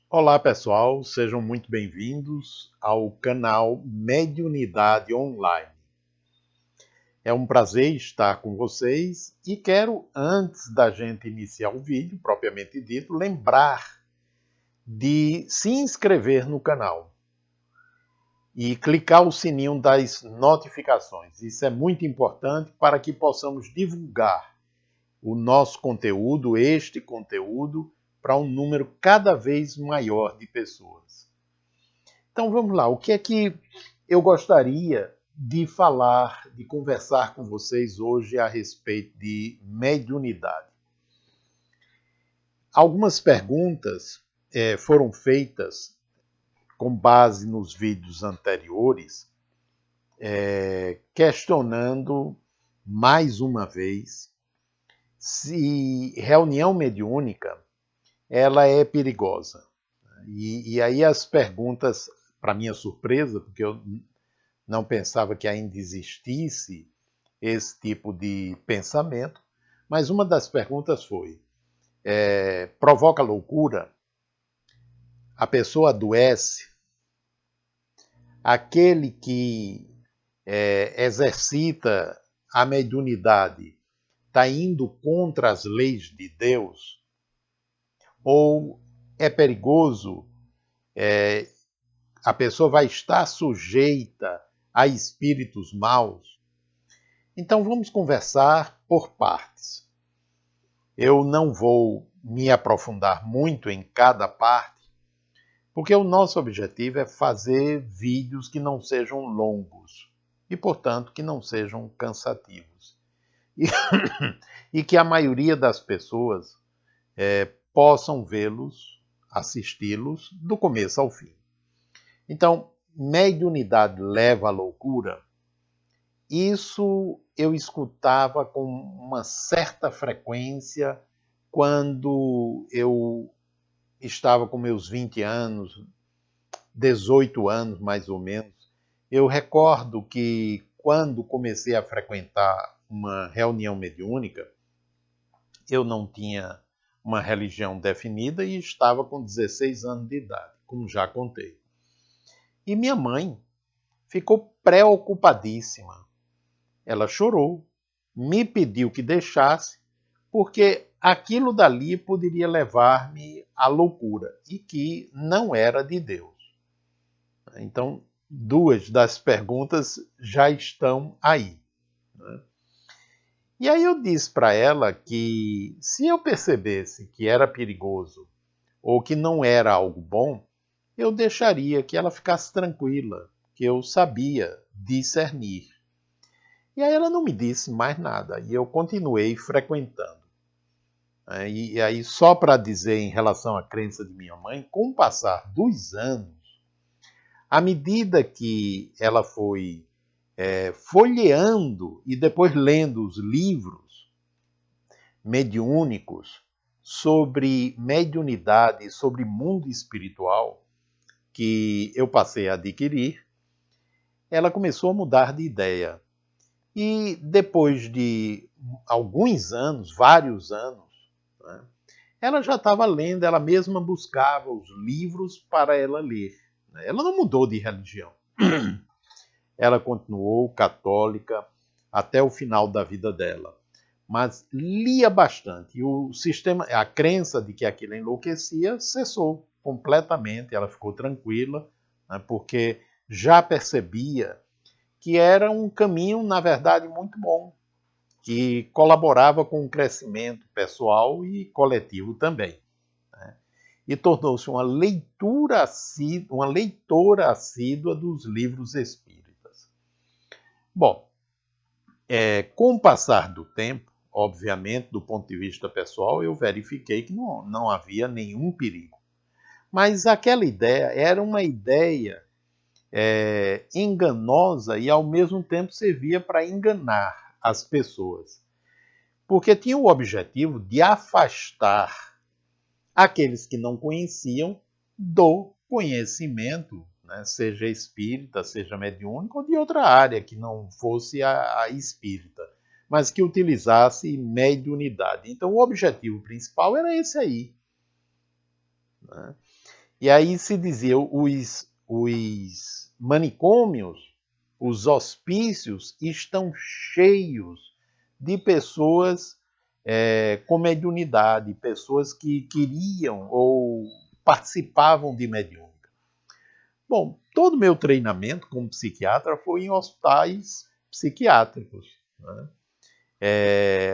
Olá pessoal, sejam muito bem-vindos ao canal Mediunidade Online. É um prazer estar com vocês e quero, antes da gente iniciar o vídeo, propriamente dito, lembrar de se inscrever no canal e clicar o sininho das notificações. Isso é muito importante para que possamos divulgar o nosso conteúdo, este conteúdo, para um número cada vez maior de pessoas. Então vamos lá, o que é que eu gostaria de falar, de conversar com vocês hoje a respeito de mediunidade? Algumas perguntas foram feitas com base nos vídeos anteriores, questionando mais uma vez se reunião mediúnica ela é perigosa. E aí as perguntas, para minha surpresa, porque eu não pensava que ainda existisse esse tipo de pensamento, mas uma das perguntas foi: provoca loucura? A pessoa adoece? Aquele que exercita a mediunidade está indo contra as leis de Deus? Ou é perigoso? A pessoa vai estar sujeita a espíritos maus? Então vamos conversar por partes. Eu não vou me aprofundar muito em cada parte, porque o nosso objetivo é fazer vídeos que não sejam longos e, portanto, que não sejam cansativos. E, e que a maioria das pessoas possam vê-los, assisti-los, do começo ao fim. Então, mediunidade leva à loucura? Isso eu escutava com uma certa frequência quando eu estava com meus 20 anos, 18 anos mais ou menos. Eu recordo que quando comecei a frequentar uma reunião mediúnica, eu não tinha uma religião definida e estava com 16 anos de idade, como já contei. E minha mãe ficou preocupadíssima. Ela chorou, me pediu que deixasse, porque aquilo dali poderia levar-me à loucura e que não era de Deus. Então, duas das perguntas já estão aí. Né? E aí eu disse para ela que se eu percebesse que era perigoso ou que não era algo bom, eu deixaria que ela ficasse tranquila, que eu sabia discernir. E aí ela não me disse mais nada e eu continuei frequentando. E aí, só para dizer em relação à crença de minha mãe, com o passar dos anos, à medida que ela foi folheando e depois lendo os livros mediúnicos sobre mediunidade, sobre mundo espiritual, que eu passei a adquirir, ela começou a mudar de ideia. E depois de alguns anos, vários anos, né, ela já estava lendo, ela mesma buscava os livros para ela ler. Ela não mudou de religião. Ela continuou católica até o final da vida dela. Mas lia bastante. E o sistema, a crença de que aquilo enlouquecia cessou completamente. Ela ficou tranquila, né, porque já percebia que era um caminho, na verdade, muito bom, que colaborava com o crescimento pessoal e coletivo também. Né? E tornou-se uma leitora assídua dos livros espíritas. Bom, com o passar do tempo, obviamente, do ponto de vista pessoal, eu verifiquei que não havia nenhum perigo. Mas aquela ideia era uma ideia enganosa e, ao mesmo tempo, servia para enganar as pessoas. Porque tinha o objetivo de afastar aqueles que não conheciam do conhecimento, né? Seja espírita, seja mediúnico ou de outra área que não fosse a espírita, mas que utilizasse mediunidade. Então o objetivo principal era esse aí. Né? E aí se dizia, os manicômios, os hospícios estão cheios de pessoas com mediunidade, pessoas que queriam ou participavam de mediúnica. Bom, todo o meu treinamento como psiquiatra foi em hospitais psiquiátricos, né?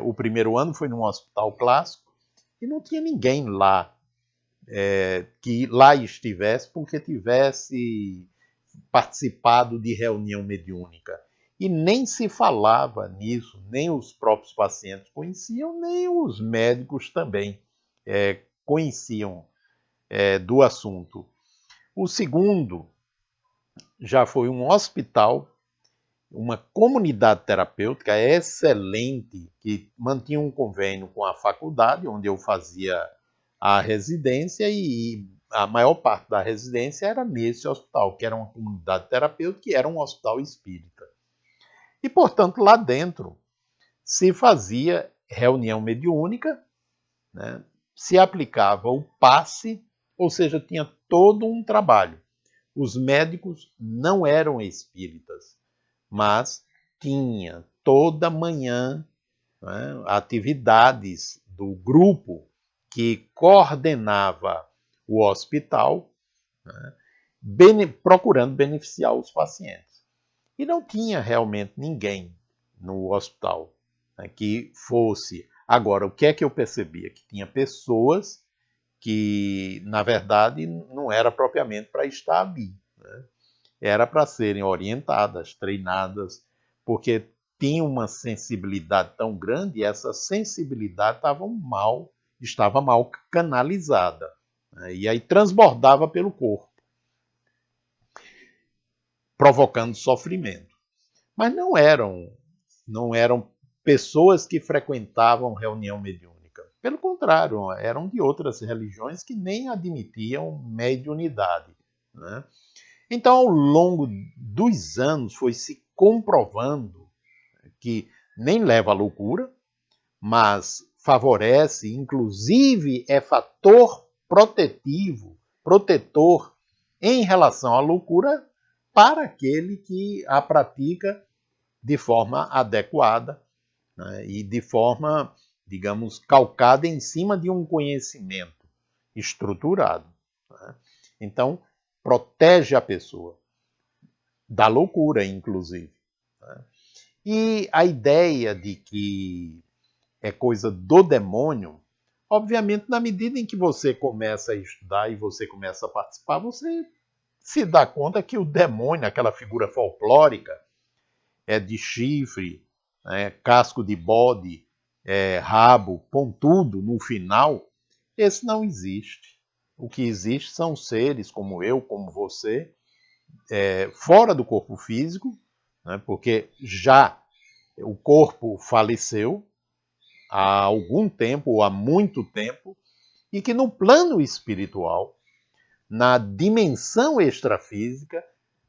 O primeiro ano foi num hospital clássico e não tinha ninguém lá que lá estivesse porque tivesse participado de reunião mediúnica. E nem se falava nisso, nem os próprios pacientes conheciam, nem os médicos também conheciam do assunto. O segundo já foi um hospital, uma comunidade terapêutica excelente, que mantinha um convênio com a faculdade, onde eu fazia a residência, e a maior parte da residência era nesse hospital, que era uma comunidade terapêutica, que era um hospital espírita. E, portanto, lá dentro se fazia reunião mediúnica, né? Se aplicava o passe, ou seja, tinha todo um trabalho. Os médicos não eram espíritas, mas tinha toda manhã, né, atividades do grupo que coordenava o hospital, né, procurando beneficiar os pacientes. E não tinha realmente ninguém no hospital, né, que fosse. Agora, o que é que eu percebia? Que tinha pessoas que, na verdade, não era propriamente para estar ali, né? Era para serem orientadas, treinadas, porque tinha uma sensibilidade tão grande e essa sensibilidade estava mal canalizada, né? E aí transbordava pelo corpo, provocando sofrimento. Mas não eram pessoas que frequentavam reunião mediúnica. Pelo contrário, eram de outras religiões que nem admitiam mediunidade, né? Então, ao longo dos anos, foi se comprovando que nem leva à loucura, mas favorece, inclusive é fator protetor em relação à loucura para aquele que a pratica de forma adequada, né, e de forma, digamos, calcada em cima de um conhecimento estruturado, né? Então, protege a pessoa da loucura, inclusive, né? E a ideia de que é coisa do demônio, obviamente, na medida em que você começa a estudar e você começa a participar, você se dá conta que o demônio, aquela figura folclórica, é de chifre, casco de bode, rabo, pontudo no final, esse não existe. O que existe são seres como eu, como você, fora do corpo físico, né, porque já o corpo faleceu há algum tempo, ou há muito tempo, e que no plano espiritual, na dimensão extrafísica,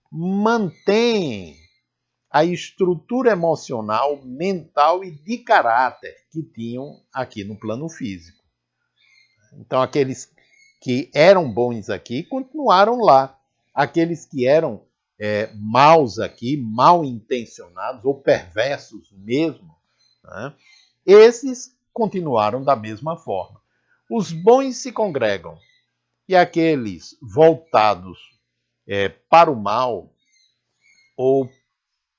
mantém a estrutura emocional, mental e de caráter que tinham aqui no plano físico. Então, aqueles que eram bons aqui continuaram lá. Aqueles que eram maus aqui, mal intencionados ou perversos mesmo, né, esses continuaram da mesma forma. Os bons se congregam e aqueles voltados para o mal ou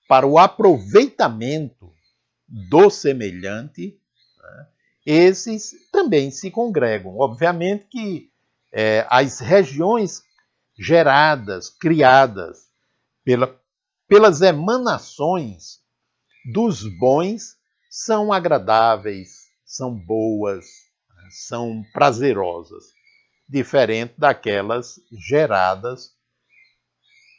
para o aproveitamento do semelhante, né, esses também se congregam. Obviamente que as regiões geradas, criadas pelas emanações dos bons são agradáveis, são boas, são prazerosas, diferente daquelas geradas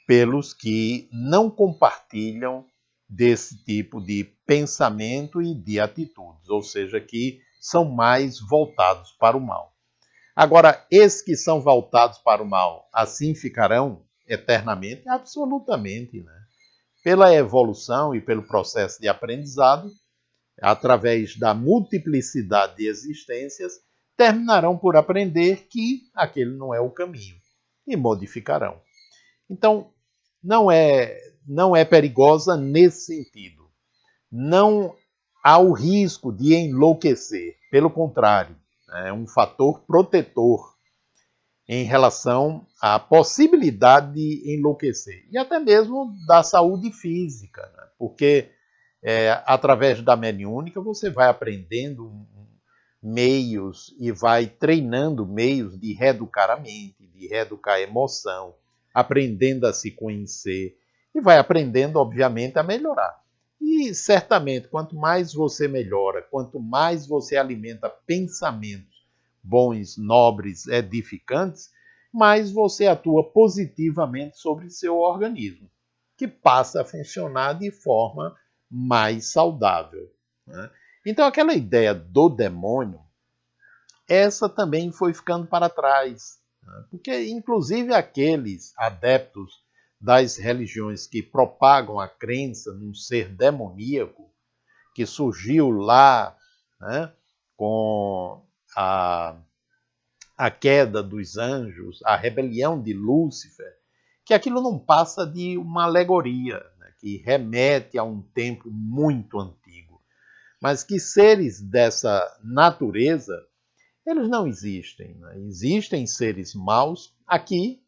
pelos que não compartilham desse tipo de pensamento e de atitudes, ou seja, que são mais voltados para o mal. Agora, esses que são voltados para o mal, assim ficarão eternamente? Absolutamente, né? Pela evolução e pelo processo de aprendizado, através da multiplicidade de existências, terminarão por aprender que aquele não é o caminho. e modificarão. Então, não é perigosa nesse sentido. Não há o risco de enlouquecer. Pelo contrário, é um fator protetor em relação à possibilidade de enlouquecer. E até mesmo da saúde física, né? Porque através da mediúnica você vai aprendendo meios e vai treinando meios de reeducar a mente, de reeducar a emoção, aprendendo a se conhecer e vai aprendendo, obviamente, a melhorar. E certamente, quanto mais você melhora, quanto mais você alimenta pensamentos bons, nobres, edificantes, mais você atua positivamente sobre seu organismo, que passa a funcionar de forma mais saudável, né? Então, aquela ideia do demônio, essa também foi ficando para trás, né? Porque, inclusive, aqueles adeptos das religiões que propagam a crença num ser demoníaco, que surgiu lá, né, com a queda dos anjos, a rebelião de Lúcifer, que aquilo não passa de uma alegoria, né, que remete a um tempo muito antigo, mas que seres dessa natureza, eles não existem, né? Existem seres maus aqui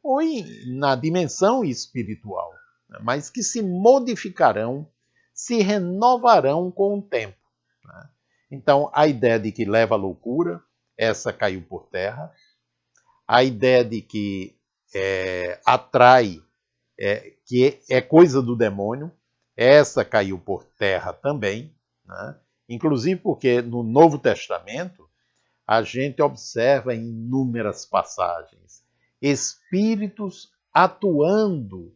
ou na dimensão espiritual, né? Mas que se modificarão, se renovarão com o tempo, né? Então, a ideia de que leva à loucura, essa caiu por terra. A ideia de que atrai, que é coisa do demônio, essa caiu por terra também, né? Inclusive porque no Novo Testamento a gente observa em inúmeras passagens espíritos atuando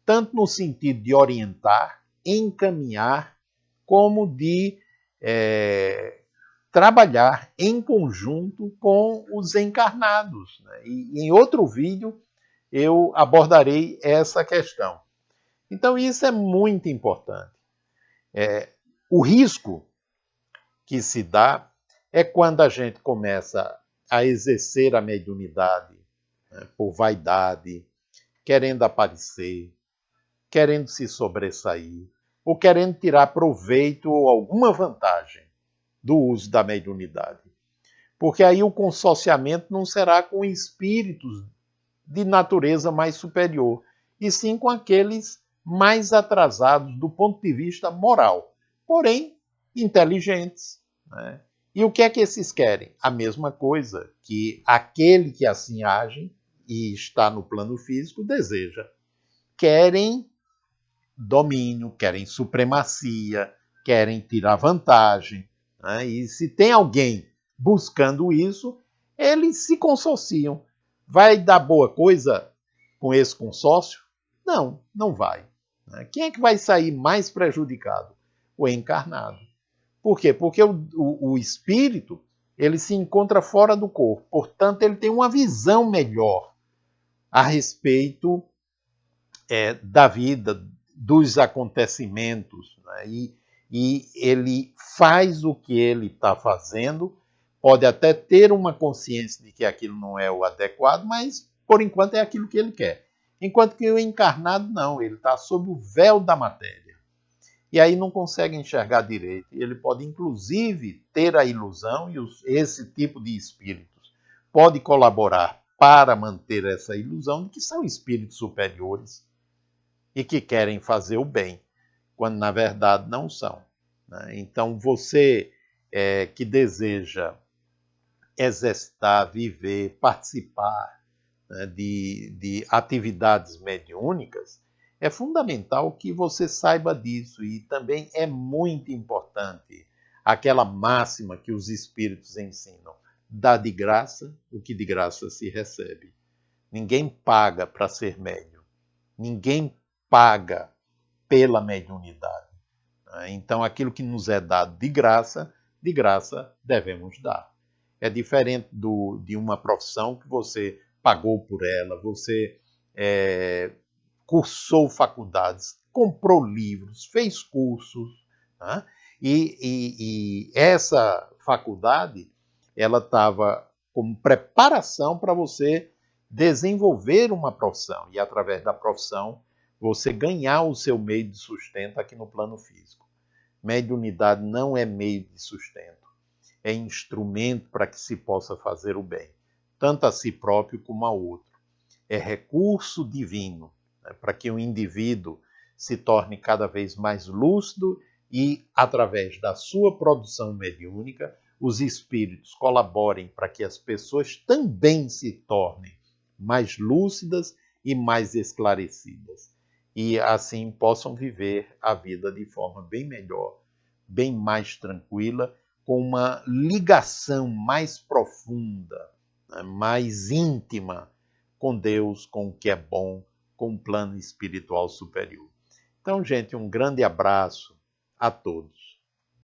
tanto no sentido de orientar, encaminhar, como de trabalhar em conjunto com os encarnados, né? E em outro vídeo eu abordarei essa questão. Então isso é muito importante. O risco que se dá é quando a gente começa a exercer a mediunidade, né, por vaidade, querendo aparecer, querendo se sobressair, ou querendo tirar proveito ou alguma vantagem do uso da mediunidade. Porque aí o consociamento não será com espíritos de natureza mais superior, e sim com aqueles mais atrasados do ponto de vista moral, porém inteligentes, né? E o que é que esses querem? A mesma coisa que aquele que assim age e está no plano físico deseja. Querem domínio, querem supremacia, querem tirar vantagem, né? E se tem alguém buscando isso, eles se consociam. Vai dar boa coisa com esse consórcio? Não, não vai. Quem é que vai sair mais prejudicado? O encarnado. Por quê? Porque o espírito ele se encontra fora do corpo, portanto, ele tem uma visão melhor a respeito da vida, dos acontecimentos, né? E ele faz o que ele está fazendo, pode até ter uma consciência de que aquilo não é o adequado, mas por enquanto é aquilo que ele quer. Enquanto que o encarnado não, ele está sob o véu da matéria. E aí não consegue enxergar direito. Ele pode inclusive ter a ilusão, e esse tipo de espíritos pode colaborar para manter essa ilusão de que são espíritos superiores e que querem fazer o bem, quando na verdade não são, né? Então você que deseja exercitar, viver, participar, né, de atividades mediúnicas, é fundamental que você saiba disso, e também é muito importante aquela máxima que os espíritos ensinam: dá de graça o que de graça se recebe. Ninguém paga para ser médium. Ninguém paga pela mediunidade. Então, aquilo que nos é dado de graça devemos dar. É diferente de uma profissão que você pagou por ela, você cursou faculdades, comprou livros, fez cursos, né? E essa faculdade ela estava como preparação para você desenvolver uma profissão e, através da profissão, você ganhar o seu meio de sustento aqui no plano físico. Mediunidade não é meio de sustento, é instrumento para que se possa fazer o bem, tanto a si próprio como a outro. É recurso divino, né, para que o indivíduo se torne cada vez mais lúcido e, através da sua produção mediúnica, os espíritos colaborem para que as pessoas também se tornem mais lúcidas e mais esclarecidas. E assim possam viver a vida de forma bem melhor, bem mais tranquila, com uma ligação mais profunda, né, mais íntima com Deus, com o que é bom, com o plano espiritual superior. Então, gente, um grande abraço a todos.